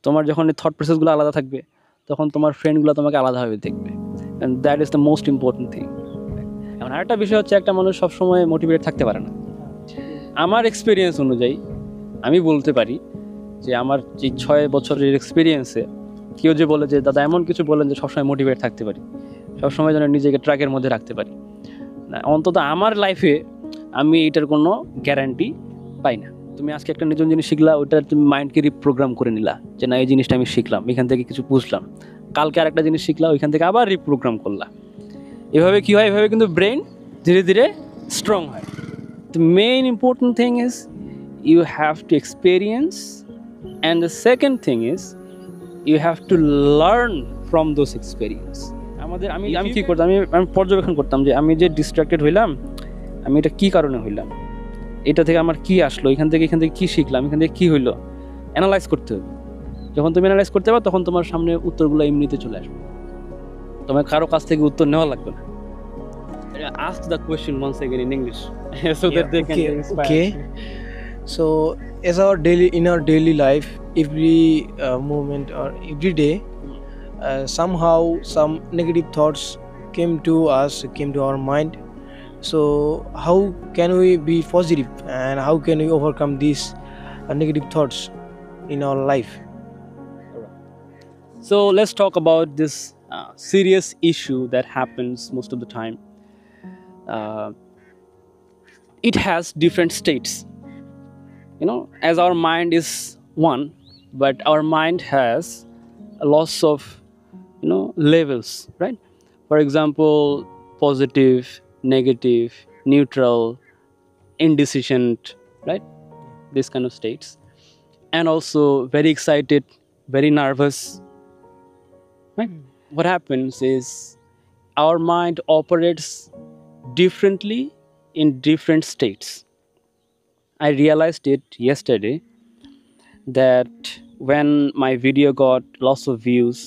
তোমার যখন এই থট প্রসেসগুলো আলাদা থাকবে তখন তোমার ফ্রেন্ডগুলো তোমাকে আলাদাভাবে দেখবে, and that is the most important thing. এখন আরেকটা বিষয় হচ্ছে একটা মানুষ সবসময় মোটিভেটেড থাকতে পারে না। আমার এক্সপিরিয়েন্স অনুযায়ী আমি বলতে পারি যে আমার যে 6 বছরের এক্সপিরিয়েন্সে কেউ যে বলে যে দাদা এমন কিছু বলেন যে সবসময় মোটিভেট থাকতে পারি, সবসময় যেন নিজেকে ট্র্যাকের মধ্যে রাখতে পারি, না, অন্তত আমার লাইফে আমি এটার কোনো গ্যারান্টি পাই না। তুমি আজকে একটা নতুন জিনিস শিখলা, ওইটা তুমি মাইন্ডকে রিপ্রোগ্রাম করে নিলা যে না এই জিনিসটা আমি শিখলাম, এখান থেকে কিছু বুঝলাম, কালকে আরেকটা জিনিস শিখলা, ওইখান থেকে আবার রিপ্রোগ্রাম করলা। এভাবে কী হয়, এভাবে কিন্তু ব্রেন ধীরে ধীরে স্ট্রং হয়। The main important thing is you have to experience, and the second thing is you have to learn from those experience. আমি কি করতাম, আমি পর্যবেক্ষণ করতাম যে আমি যে ডিস্ট্রাক্টেড হইলাম, আমি এটা কি কারণে হইলাম, এটা থেকে আমার কি আসলো, এখান থেকে কি শিখলাম, এখান থেকে কি হইলো, অ্যানালাইজ করতে হবে। যখন তুমি অ্যানালাইজ করতে পারো তখন তোমার সামনে উত্তরগুলো এমনিতে চলে আসবে, তোমার কারো কাছ থেকে উত্তর নেওয়া লাগবে না। Ask the question once again in English so that they can inspire. Okay. So as in our daily life, every moment or every day, somehow some negative thoughts came to our mind. So how can we be positive, and how can we overcome these negative thoughts in our life? So let's talk about this serious issue that happens most of the time. It has different states, as our mind is one, but our mind has lots of levels, right? For example, positive, negative, neutral, indecision, right? This kind of states. And also very excited, very nervous, right? What happens is our mind operates differently in different states. I realized it yesterday that when my video got lots of views,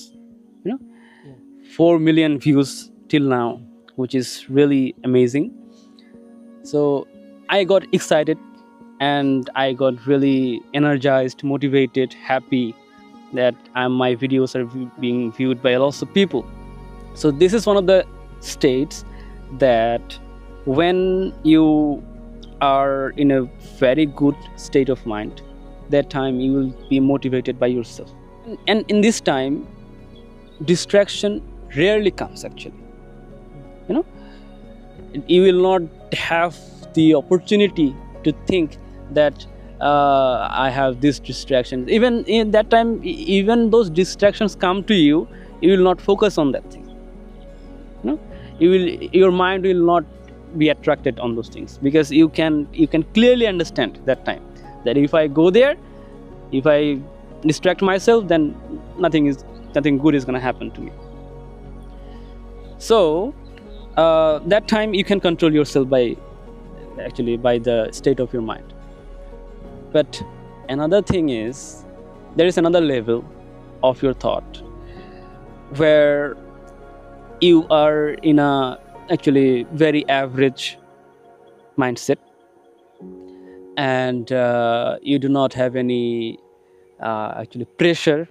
4 million views till now, which is really amazing. So I got excited and I got really energized, motivated, happy that my videos are being viewed by lots of people. So this is one of the states that when you are in a very good state of mind, that time you will be motivated by yourself. And in this time, distraction rarely comes actually. You will not have the opportunity to think that I have this distraction. Even in that time, even those distractions come to you, you will not focus on that thing. Your mind will not be attracted on those things, because you can clearly understand that time that if I go there, if I distract myself, then nothing good is going to happen to me. So that time you can control yourself by the state of your mind. But another thing is, there is another level of your thought where you are in a actually very average mindset, and you do not have any actually pressure.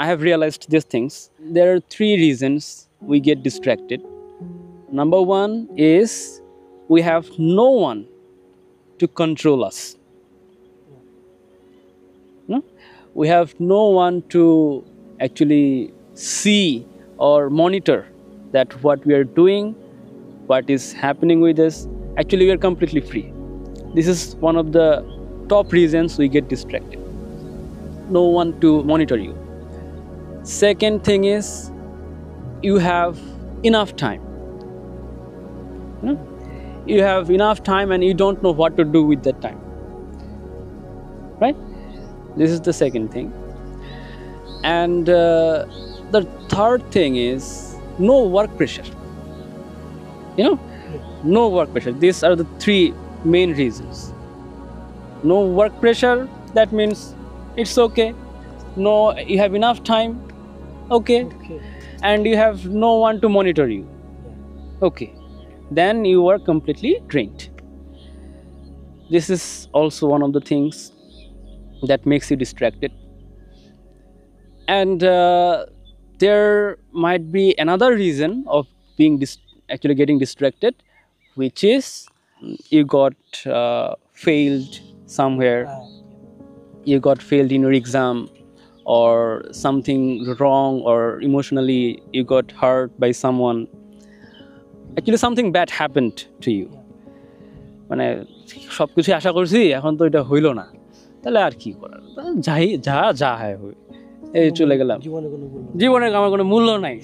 I have realized these things. There are 3 reasons we get distracted. Number 1 is we have no one to control us. We have no one to actually see or monitor that what we are doing, what is happening with us. Actually, we are completely free. This is one of the top reasons we get distracted. No one to monitor you. Second thing is, you have enough time. You have enough time and you don't know what to do with that time, right? This is the second thing. And the third thing is no work pressure. No work pressure. These are the 3 main reasons. No work pressure, that means it's okay. No, you have enough time, okay. And you have no one to monitor you, okay. Then you are completely drained. This is also one of the things that makes you distracted. And there might be another reason of being actually getting distracted, which is you got failed somewhere, you got failed in your exam, or something wrong, or emotionally you got hurt by someone. Actually something bad happened to you. মানে সব কিছু আশা করছি, এখন তো এটা হইল না, তাহলে আর কি করার, যাই যা যা হয় হই, এই চলে গেলাম, জীবনের আমার কোনো মূল্য নাই।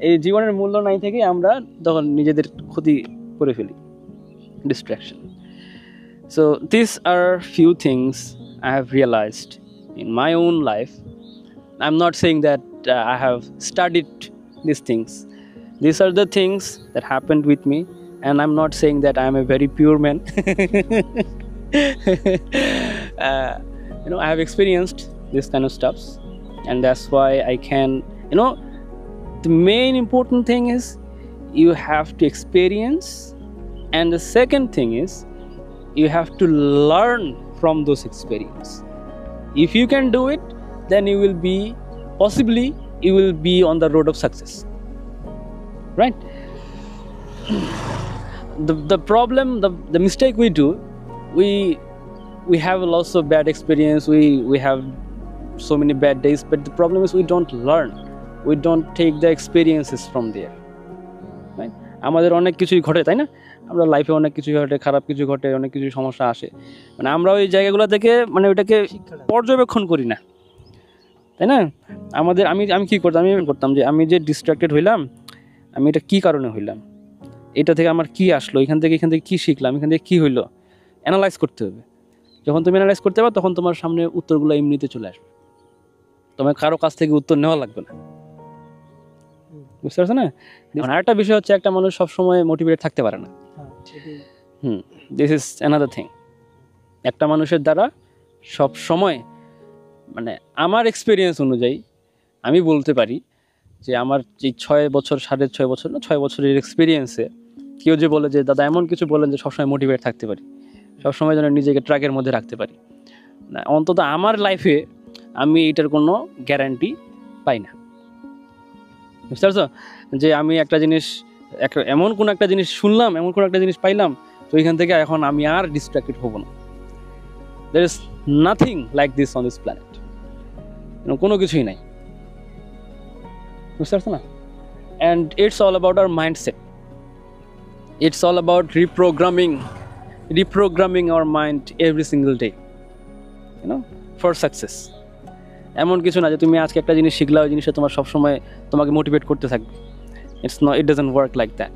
এই জীবনের মূল্য নাই থেকে আমরা তখন নিজেদের ক্ষতি করে ফেলি, distraction. So these are few things I have realized in my own life. I'm not saying that I have studied these things. These are the things that happened with me, and I'm not saying that I'm a very pure man. I have experienced this kind of stuffs, and that's why I can, the main important thing is you have to experience, and the second thing is you have to learn from those experiences. If you can do it, then you will be on the road of success, right? The problem, the mistake we do, we have lots of bad experience, we have so many bad days, but the problem is we don't learn, we don't take the experiences from there, right? আমাদের অনেক কিছুই ঘটে, তাই না? আমরা লাইফে অনেক কিছু ঘটে, খারাপ কিছু ঘটে, অনেক কিছু সমস্যা আসে, মানে আমরা ওই জায়গাগুলো থেকে মানে ওইটাকে পর্যবেক্ষণ করি না, তাই না? আমি কি করতাম যে আমি যে ডিস্ট্রাক্টেড হইলাম, আমি এটা কি কারণে হইলাম, এটা থেকে আমার কি আসলো, এখান থেকে কি শিখলাম, এখান থেকে কি হইলো, অ্যানালাইজ করতে হবে। যখন তুমি অ্যানালাইজ করতে পারো তখন তোমার সামনে উত্তরগুলো এমনিতে চলে আসবে, তোমার কারো কাছ থেকে উত্তর নেওয়া লাগবে না, বুঝতে পারছো না? আরেকটা বিষয় হচ্ছে একটা মানুষ সবসময় মোটিভেটেড থাকতে পারে না। This is another thing. একটা মানুষের দ্বারা সব সময়, মানে আমার এক্সপিরিয়েন্স অনুযায়ী আমি বলতে পারি যে আমার যে 6 বছর 6.5 বছর না 6 বছরের এক্সপিরিয়েন্সে কেউ যে বলে যে দাদা এমন কিছু বলেন যে সবসময় মোটিভেট থাকতে পারি, সবসময় যেন নিজেকে ট্র্যাকের মধ্যে রাখতে পারি, না অন্তত আমার লাইফে আমি এটার কোনো গ্যারান্টি পাই না, বুঝতে পারছো? যে আমি এমন কোনো একটা জিনিস শুনলাম, এমন কোনো একটা জিনিস পাইলাম, তো এখান থেকে এখন আমি আর ডিস্ট্রাক্টেড হব না। there is nothing like this on this planet, কোনো কিছুই নাই, বুঝতে পারছো না? and it's all about our mindset, it's all about reprogramming our mind every single day, for success. এমন কিছু না যে তুমি আজকে একটা জিনিস শিখলা, ওই জিনিসটা তোমার সবসময় তোমাকে মোটিভেট করতে থাকবে, it doesn't work like that.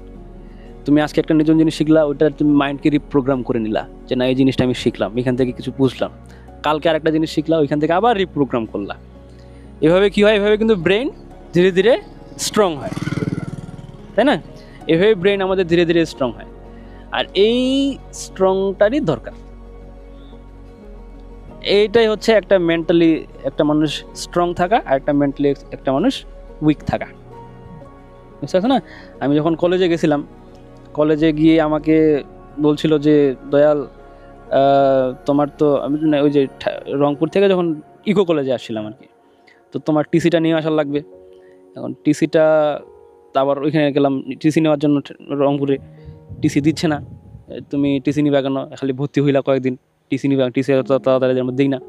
তুমি আজকে একটা নতুন জিনিস শিখলা, ওটা তুমি মাইন্ডকে রিপ্রোগ্রাম করে নিলা যে না এই জিনিসটা আমি শিখলাম, এখান থেকে কিছু বুঝলাম, কালকে আরেকটা জিনিস শিখলা, ওইখান থেকে আবার রিপ্রোগ্রাম করলা। এভাবে কি হয়, এভাবে কিন্তু ব্রেন ধীরে ধীরে স্ট্রং হয়, তাই না? এভাবে ব্রেন আমাদের ধীরে ধীরে স্ট্রং হয়, আর এই স্ট্রংটারই দরকার। এইটাই হচ্ছে একটা মেন্টালি একটা মানুষ স্ট্রং থাকা, আর একটা মেন্টালি একটা মানুষ উইক থাকা, বুঝতে পারছো না? আমি যখন কলেজে গেছিলাম, কলেজে গিয়ে আমাকে বলছিল যে দয়াল তোমার তো, আমি ওই যে রংপুর থেকে যখন ইকো কলেজে আসছিলাম আর কি, তো তোমার টিসিটা নিয়ে আসার লাগবে। এখন টিসিটা আবার ওইখানে গেলাম টিসি নেওয়ার জন্য, রংপুরে টিসি দিচ্ছে না, তুমি টিসি নিবা কেন, খালি ভর্তি হইলা কয়েকদিন, টিসি নিবা, টিসি তাড়াতাড়ি দিই না,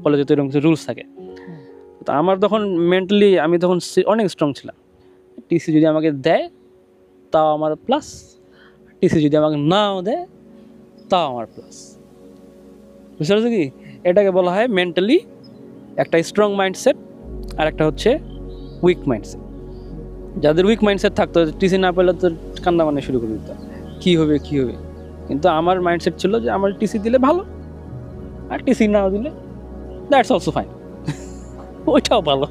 কলেজে তো এরকম কিছু রুলস থাকে। তো আমার তখন মেন্টালি আমি তখন অনেক স্ট্রং ছিলাম, টিসি যদি আমাকে দেয় তাও আমার প্লাস, টিসি যদি আমাকে নাও দেয় তাও আমার প্লাস, বুঝতে পারছো কি? এটাকে বলা হয় মেন্টালি একটা স্ট্রং মাইন্ডসেট, আর একটা হচ্ছে উইক মাইন্ডসেট। যাদের উইক মাইন্ডসেট থাকতো, টিসি না পেলে তো কান্না কান্না শুরু করে দিত, কী হবে। কিন্তু আমার মাইন্ডসেট ছিল যে আমার টিসি দিলে ভালো, আর টিসি নাও দিলে দ্যাটস অলসো ফাইন, ওইটাও ভালো,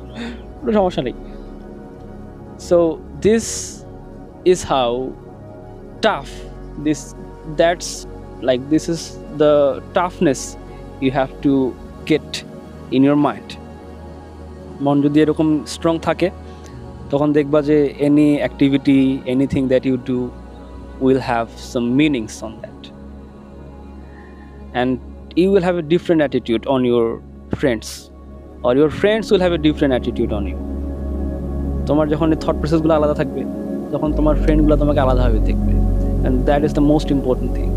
কোনো সমস্যা নেই। So this is how tough this is the toughness you have to get in your mind. মন যদি এরকম স্ট্রং থাকে তখন দেখবা যে any activity, anything that you do will have some meanings on that, and you will have a different attitude on your friends, or your friends will have a different attitude on you. তোমার যখন thought প্রসেসগুলো আলাদা থাকবে, তখন তোমার ফ্রেন্ডগুলো তোমাকে আলাদাভাবে দেখবে, and that is the most important thing.